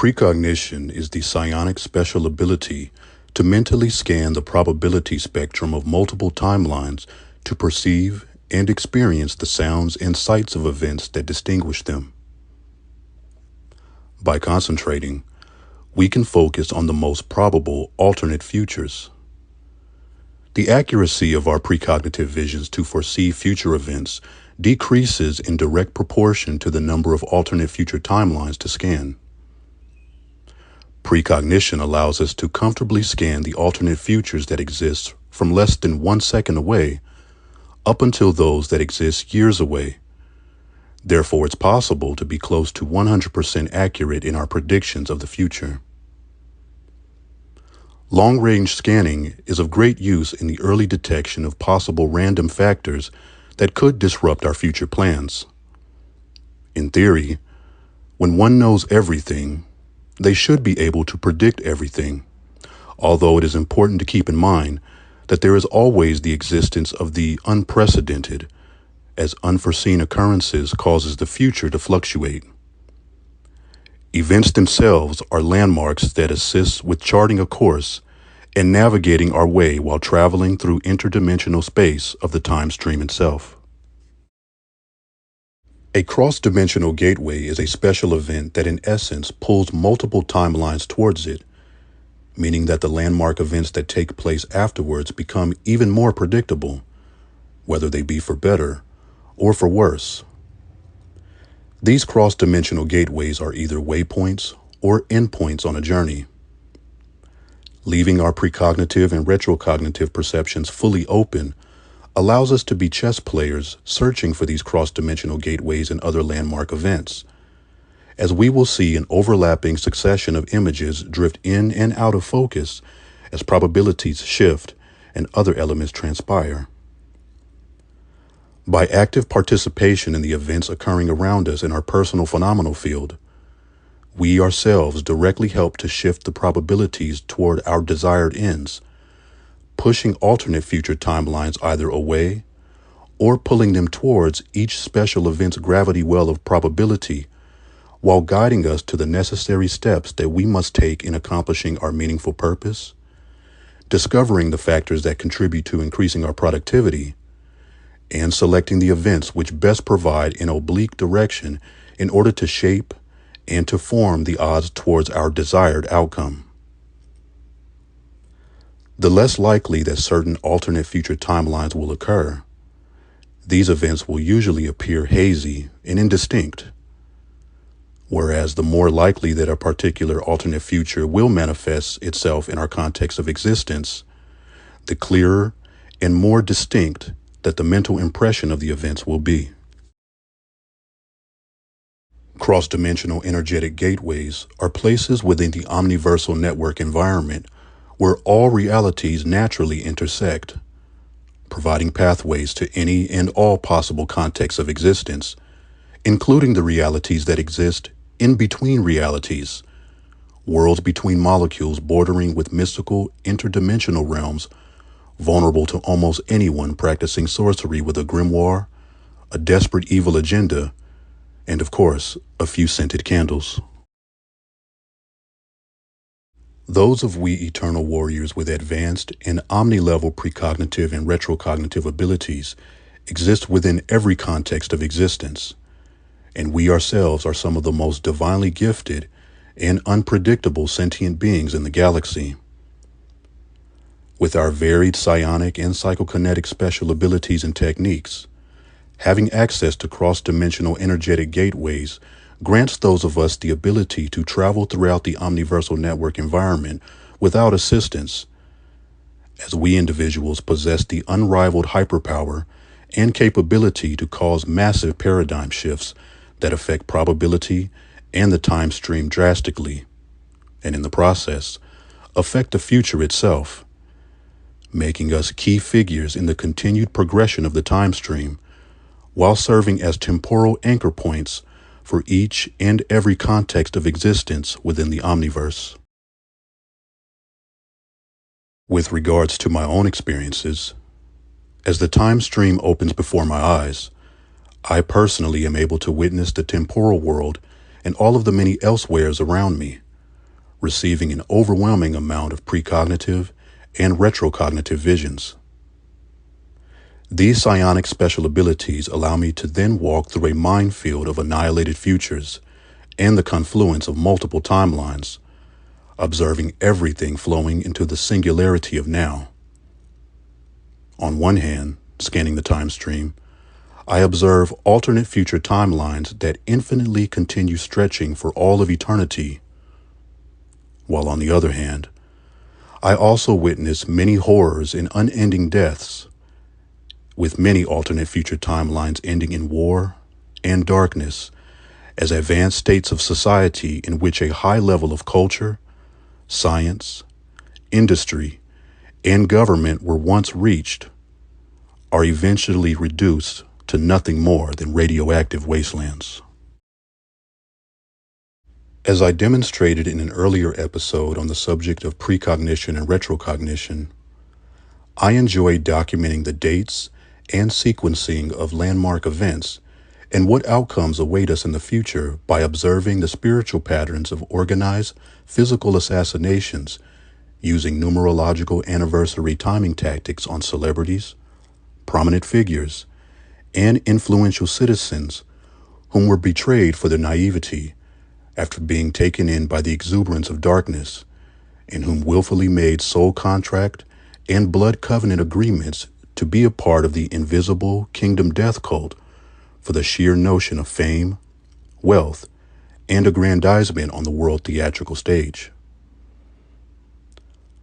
Precognition is the psionic special ability to mentally scan the probability spectrum of multiple timelines to perceive and experience the sounds and sights of events that distinguish them. By concentrating, we can focus on the most probable alternate futures. The accuracy of our precognitive visions to foresee future events decreases in direct proportion to the number of alternate future timelines to scan. Precognition allows us to comfortably scan the alternate futures that exist from less than 1 second away up until those that exist years away. Therefore, it's possible to be close to 100% accurate in our predictions of the future. Long-range scanning is of great use in the early detection of possible random factors that could disrupt our future plans. In theory, when one knows everything, they should be able to predict everything, although it is important to keep in mind that there is always the existence of the unprecedented, as unforeseen occurrences causes the future to fluctuate. Events themselves are landmarks that assist with charting a course and navigating our way while traveling through interdimensional space of the time stream itself. A cross-dimensional gateway is a special event that in essence pulls multiple timelines towards it, meaning that the landmark events that take place afterwards become even more predictable, whether they be for better or for worse. These cross-dimensional gateways are either waypoints or endpoints on a journey. Leaving our precognitive and retrocognitive perceptions fully open allows us to be chess players searching for these cross-dimensional gateways and other landmark events, as we will see an overlapping succession of images drift in and out of focus as probabilities shift and other elements transpire. By active participation in the events occurring around us in our personal phenomenal field, we ourselves directly help to shift the probabilities toward our desired ends, pushing alternate future timelines either away or pulling them towards each special event's gravity well of probability, while guiding us to the necessary steps that we must take in accomplishing our meaningful purpose, discovering the factors that contribute to increasing our productivity, and selecting the events which best provide an oblique direction in order to shape and to form the odds towards our desired outcome. The less likely that certain alternate future timelines will occur, these events will usually appear hazy and indistinct, whereas the more likely that a particular alternate future will manifest itself in our context of existence, the clearer and more distinct that the mental impression of the events will be. Cross-dimensional energetic gateways are places within the Omniversal Network Environment where all realities naturally intersect, providing pathways to any and all possible contexts of existence, including the realities that exist in between realities, worlds between molecules bordering with mystical interdimensional realms vulnerable to almost anyone practicing sorcery with a grimoire, a desperate evil agenda, and of course, a few scented candles. Those of we eternal warriors with advanced and omni-level precognitive and retrocognitive abilities exist within every context of existence, and we ourselves are some of the most divinely gifted and unpredictable sentient beings in the galaxy. With our varied psionic and psychokinetic special abilities and techniques, having access to cross-dimensional energetic gateways grants those of us the ability to travel throughout the Omniversal Network Environment without assistance, as we individuals possess the unrivaled hyperpower and capability to cause massive paradigm shifts that affect probability and the time stream drastically, and in the process, affect the future itself, making us key figures in the continued progression of the time stream, while serving as temporal anchor points for each and every context of existence within the Omniverse. With regards to my own experiences, as the time stream opens before my eyes, I personally am able to witness the temporal world and all of the many elsewheres around me, receiving an overwhelming amount of precognitive and retrocognitive visions. These psionic special abilities allow me to then walk through a minefield of annihilated futures and the confluence of multiple timelines, observing everything flowing into the singularity of now. On one hand, scanning the time stream, I observe alternate future timelines that infinitely continue stretching for all of eternity, while on the other hand, I also witness many horrors and unending deaths, with many alternate future timelines ending in war and darkness as advanced states of society in which a high level of culture, science, industry, and government were once reached are eventually reduced to nothing more than radioactive wastelands. As I demonstrated in an earlier episode on the subject of precognition and retrocognition, I enjoy documenting the dates and sequencing of landmark events and what outcomes await us in the future by observing the spiritual patterns of organized physical assassinations using numerological anniversary timing tactics on celebrities, prominent figures, and influential citizens whom were betrayed for their naivety after being taken in by the exuberance of darkness, and whom willfully made soul contract and blood covenant agreements to be a part of the invisible kingdom death cult for the sheer notion of fame, wealth, and aggrandizement on the world theatrical stage.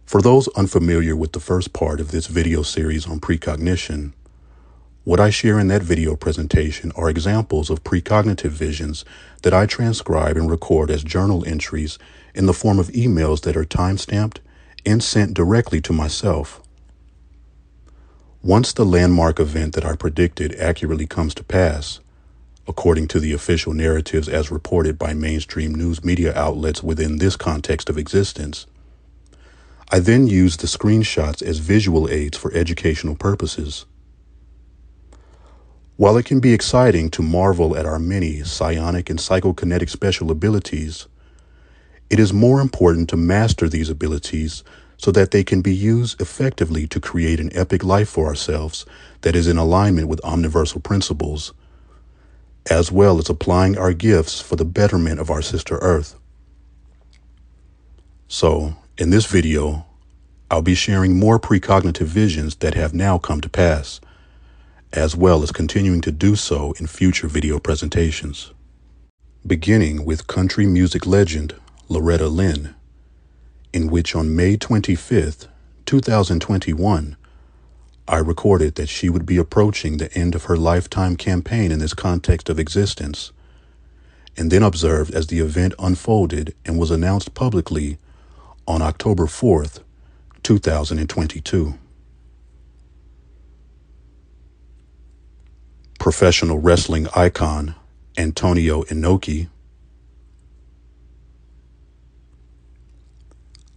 For those unfamiliar with the first part of this video series on precognition, what I share in that video presentation are examples of precognitive visions that I transcribe and record as journal entries in the form of emails that are time-stamped and sent directly to myself. Once the landmark event that I predicted accurately comes to pass, according to the official narratives as reported by mainstream news media outlets within this context of existence, I then use the screenshots as visual aids for educational purposes. While it can be exciting to marvel at our many psionic and psychokinetic special abilities, it is more important to master these abilities so that they can be used effectively to create an epic life for ourselves that is in alignment with omniversal principles, as well as applying our gifts for the betterment of our sister Earth. So, in this video, I'll be sharing more precognitive visions that have now come to pass, as well as continuing to do so in future video presentations. Beginning with country music legend Loretta Lynn, in which on May 25th, 2021, I recorded that she would be approaching the end of her lifetime campaign in this context of existence, and then observed as the event unfolded and was announced publicly on October 4th, 2022. Professional wrestling icon Antonio Inoki,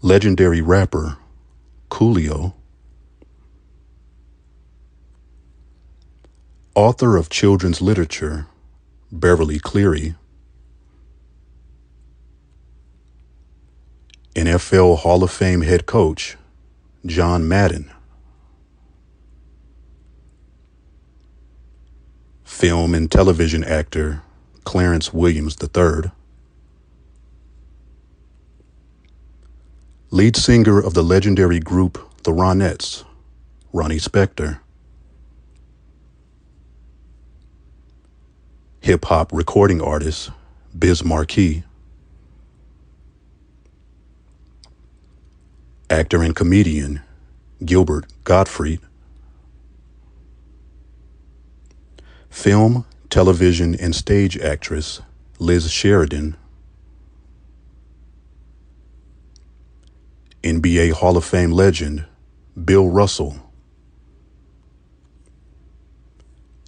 legendary rapper Coolio, author of children's literature Beverly Cleary, NFL Hall of Fame head coach John Madden, film and television actor Clarence Williams III, lead singer of the legendary group The Ronettes, Ronnie Spector, hip-hop recording artist Biz Markie, actor and comedian Gilbert Gottfried, film, television, and stage actress Liz Sheridan, NBA Hall of Fame legend Bill Russell,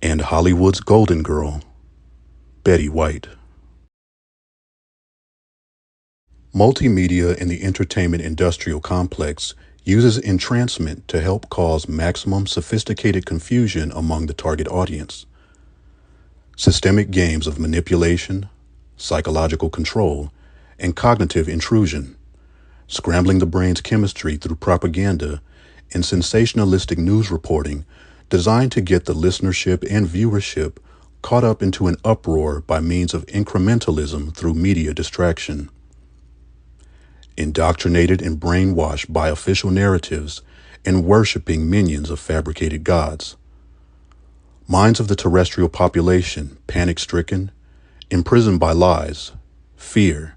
and Hollywood's golden girl Betty White. Multimedia in the entertainment industrial complex uses entrancement to help cause maximum sophisticated confusion among the target audience. Systemic games of manipulation, psychological control, and cognitive intrusion scrambling the brain's chemistry through propaganda and sensationalistic news reporting designed to get the listenership and viewership caught up into an uproar by means of incrementalism through media distraction. Indoctrinated and brainwashed by official narratives and worshiping minions of fabricated gods. Minds of the terrestrial population panic-stricken, imprisoned by lies, fear,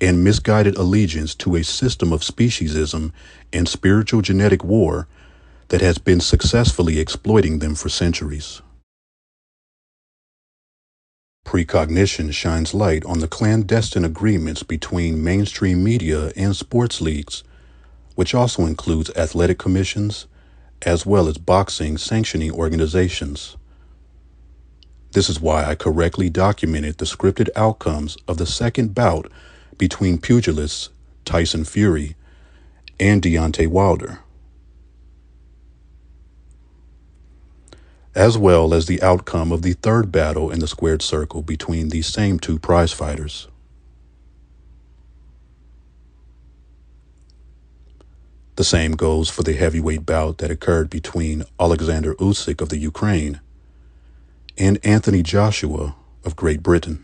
and misguided allegiance to a system of speciesism and spiritual genetic war that has been successfully exploiting them for centuries. Precognition shines light on the clandestine agreements between mainstream media and sports leagues, which also includes athletic commissions, as well as boxing sanctioning organizations. This is why I correctly documented the scripted outcomes of the second bout between pugilists Tyson Fury and Deontay Wilder, as well as the outcome of the third battle in the squared circle between these same two prize fighters. The same goes for the heavyweight bout that occurred between Alexander Usyk of the Ukraine and Anthony Joshua of Great Britain,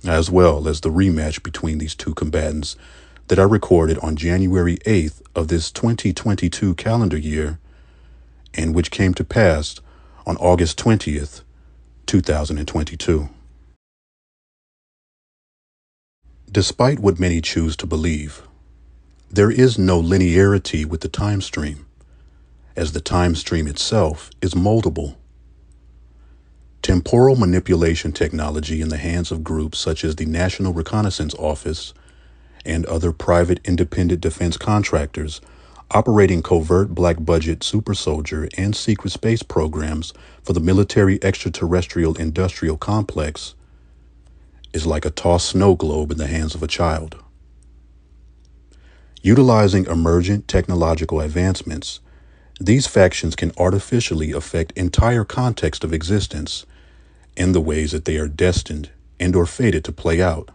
as well as the rematch between these two combatants that I recorded on January 8th of this 2022 calendar year, and which came to pass on August 20th, 2022. Despite what many choose to believe, there is no linearity with the time stream, as the time stream itself is moldable. Temporal manipulation technology in the hands of groups such as the National Reconnaissance Office and other private independent defense contractors operating covert black budget super soldier and secret space programs for the military extraterrestrial industrial complex is like a tossed snow globe in the hands of a child. Utilizing emergent technological advancements, these factions can artificially affect entire context of existence in the ways that they are destined and or fated to play out.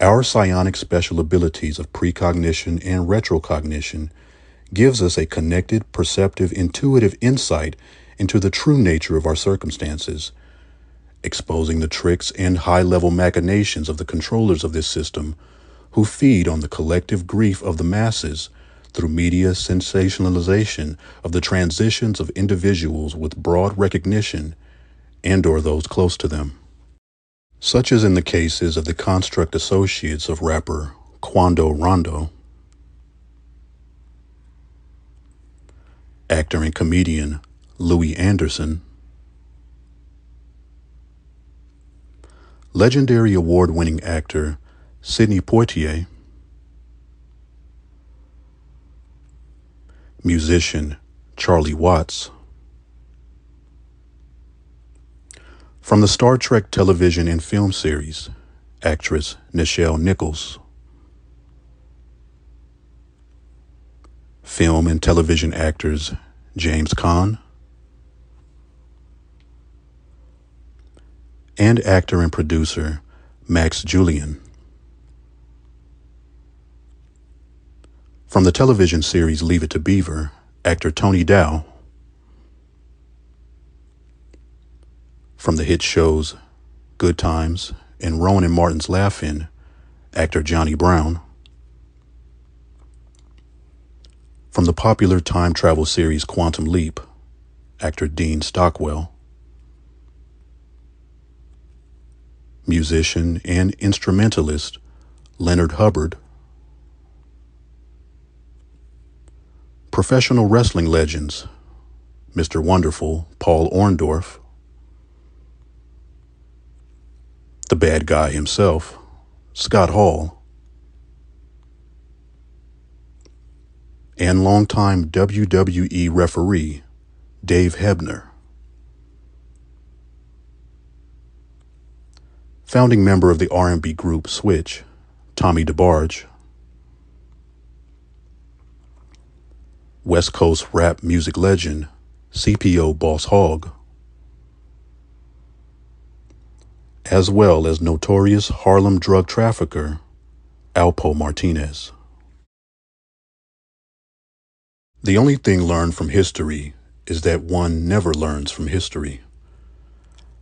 Our psionic special abilities of precognition and retrocognition gives us a connected, perceptive, intuitive insight into the true nature of our circumstances, exposing the tricks and high-level machinations of the controllers of this system who feed on the collective grief of the masses through media sensationalization of the transitions of individuals with broad recognition and or those close to them. Such as in the cases of the construct associates of rapper Quando Rondo, actor and comedian Louis Anderson, legendary award-winning actor Sidney Poitier, musician Charlie Watts, from the Star Trek television and film series, actress Nichelle Nichols, film and television actors James Caan, and actor and producer Max Julien. From the television series Leave It to Beaver, actor Tony Dow. From the hit shows Good Times and Rowan and Martin's Laugh-In, actor Johnny Brown. From the popular time travel series Quantum Leap, actor Dean Stockwell. Musician and instrumentalist Leonard Hubbard. Professional wrestling legends Mr. Wonderful Paul Orndorff. The bad guy himself, Scott Hall, and longtime WWE referee, Dave Hebner. Founding member of the R&B group Switch, Tommy DeBarge. West Coast rap music legend, CPO Boss Hogg. as well as notorious Harlem drug trafficker Alpo Martinez. The only thing learned from history is that one never learns from history.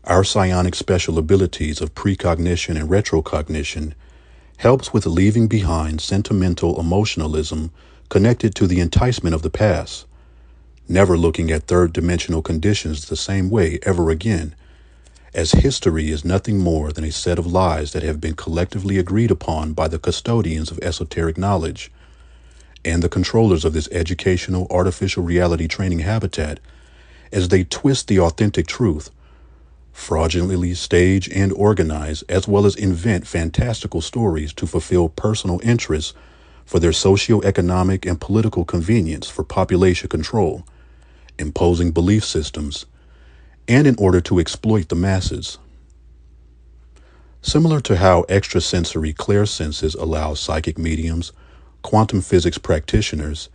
Our psionic special abilities of precognition and retrocognition helps with leaving behind sentimental emotionalism connected to the enticement of the past, never looking at third-dimensional conditions the same way ever again, as history is nothing more than a set of lies that have been collectively agreed upon by the custodians of esoteric knowledge and the controllers of this educational artificial reality training habitat as they twist the authentic truth, fraudulently stage and organize, as well as invent fantastical stories to fulfill personal interests for their socio-economic and political convenience for population control, imposing belief systems, and in order to exploit the masses. Similar to how extrasensory clairsenses allow psychic mediums, quantum physics practitioners,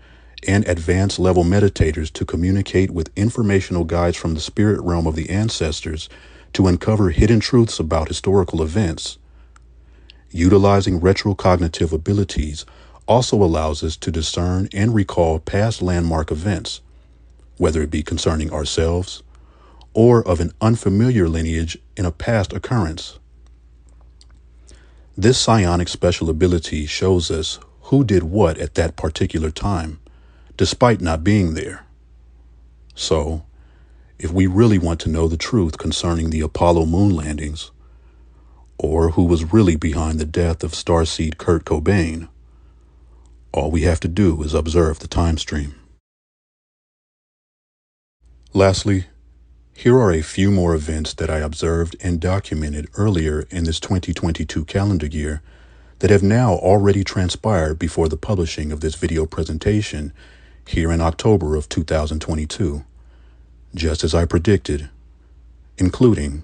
and advanced level meditators to communicate with informational guides from the spirit realm of the ancestors to uncover hidden truths about historical events. Utilizing retrocognitive abilities also allows us to discern and recall past landmark events, whether it be concerning ourselves or of an unfamiliar lineage in a past occurrence. This psionic special ability shows us who did what at that particular time, despite not being there. So, if we really want to know the truth concerning the Apollo moon landings, or who was really behind the death of starseed Kurt Cobain, all we have to do is observe the time stream. Lastly, here are a few more events that I observed and documented earlier in this 2022 calendar year that have now already transpired before the publishing of this video presentation here in October of 2022, just as I predicted, including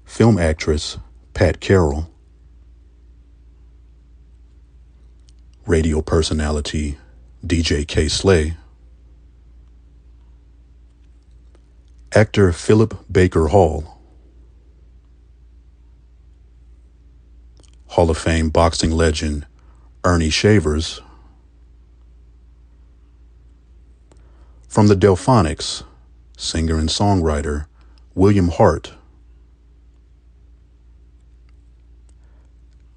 film actress Pat Carroll, radio personality DJ K. Slay, actor Philip Baker Hall, Hall of Fame boxing legend Ernie Shavers, from the Delphonics, singer and songwriter William Hart,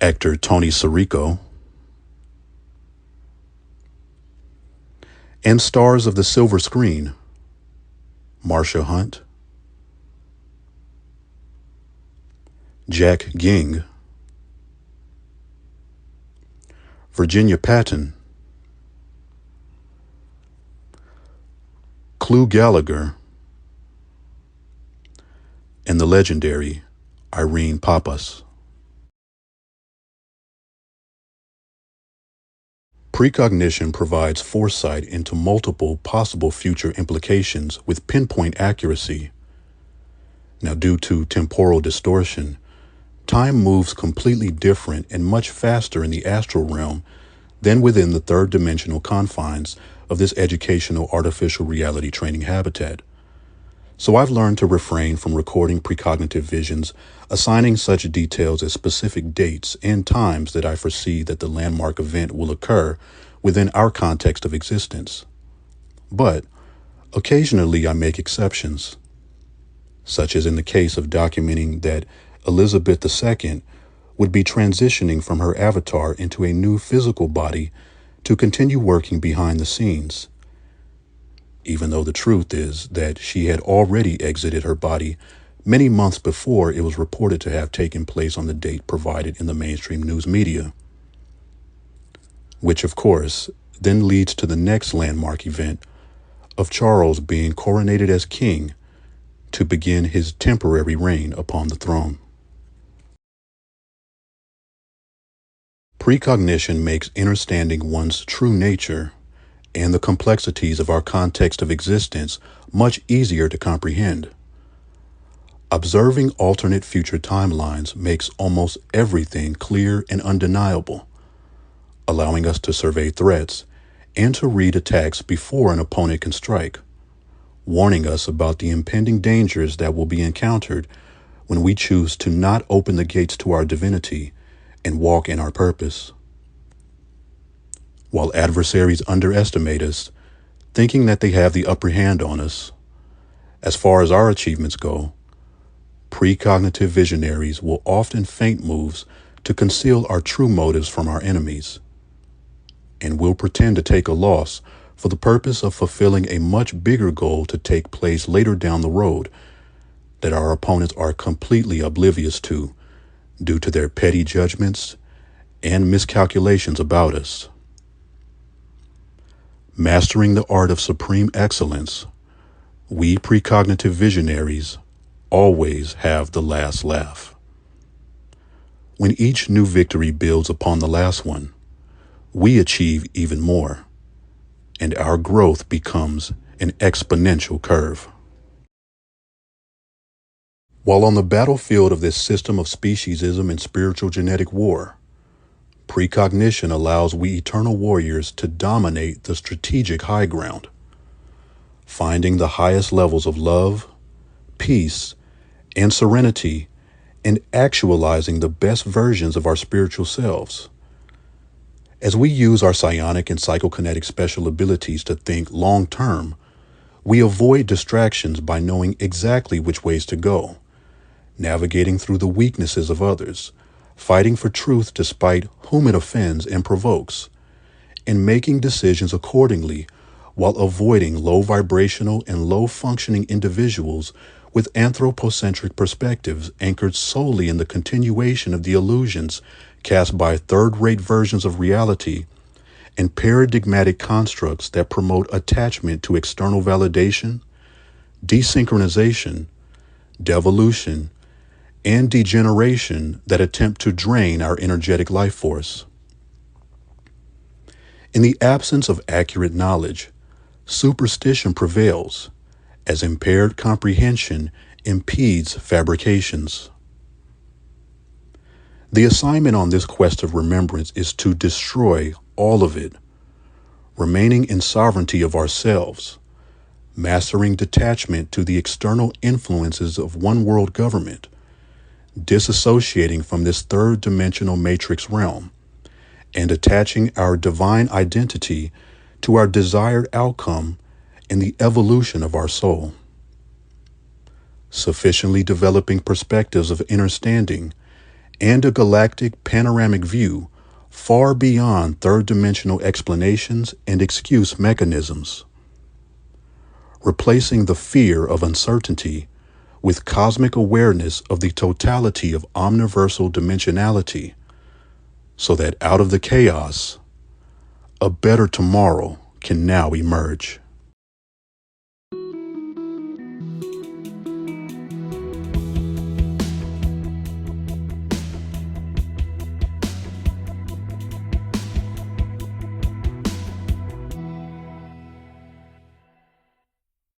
actor Tony Sirico, and stars of the silver screen Marsha Hunt, Jack Ging, Virginia Patton, Clu Gallagher, and the legendary Irene Papas. Precognition provides foresight into multiple possible future implications with pinpoint accuracy. Now, due to temporal distortion, time moves completely different and much faster in the astral realm than within the third-dimensional confines of this educational artificial reality training habitat. So I've learned to refrain from recording precognitive visions, assigning such details as specific dates and times that I foresee that the landmark event will occur within our context of existence. But occasionally I make exceptions, such as in the case of documenting that Elizabeth II would be transitioning from her avatar into a new physical body to continue working behind the scenes, even though the truth is that she had already exited her body many months before it was reported to have taken place on the date provided in the mainstream news media. Which, of course, then leads to the next landmark event of Charles being coronated as king to begin his temporary reign upon the throne. Precognition makes understanding one's true nature and the complexities of our context of existence much easier to comprehend. Observing alternate future timelines makes almost everything clear and undeniable, allowing us to survey threats and to read attacks before an opponent can strike, warning us about the impending dangers that will be encountered when we choose to not open the gates to our divinity and walk in our purpose. While adversaries underestimate us, thinking that they have the upper hand on us, as far as our achievements go, precognitive visionaries will often feint moves to conceal our true motives from our enemies, and will pretend to take a loss for the purpose of fulfilling a much bigger goal to take place later down the road that our opponents are completely oblivious to due to their petty judgments and miscalculations about us. Mastering the art of supreme excellence, we precognitive visionaries always have the last laugh. When each new victory builds upon the last one, we achieve even more, and our growth becomes an exponential curve. While on the battlefield of this system of speciesism and spiritual genetic war, precognition allows we eternal warriors to dominate the strategic high ground, finding the highest levels of love, peace, and serenity, and actualizing the best versions of our spiritual selves. As we use our psionic and psychokinetic special abilities to think long-term, we avoid distractions by knowing exactly which ways to go, navigating through the weaknesses of others, fighting for truth despite whom it offends and provokes, and making decisions accordingly while avoiding low vibrational and low functioning individuals with anthropocentric perspectives anchored solely in the continuation of the illusions cast by third-rate versions of reality and paradigmatic constructs that promote attachment to external validation, desynchronization, devolution, and degeneration that attempt to drain our energetic life force. In the absence of accurate knowledge, superstition prevails, as impaired comprehension impedes fabrications. The assignment on this quest of remembrance is to destroy all of it, remaining in sovereignty of ourselves, mastering detachment to the external influences of one world government, disassociating from this third-dimensional matrix realm, and attaching our divine identity to our desired outcome in the evolution of our soul. Sufficiently developing perspectives of understanding and a galactic panoramic view far beyond third-dimensional explanations and excuse mechanisms. Replacing the fear of uncertainty with cosmic awareness of the totality of omniversal dimensionality, so that out of the chaos, a better tomorrow can now emerge.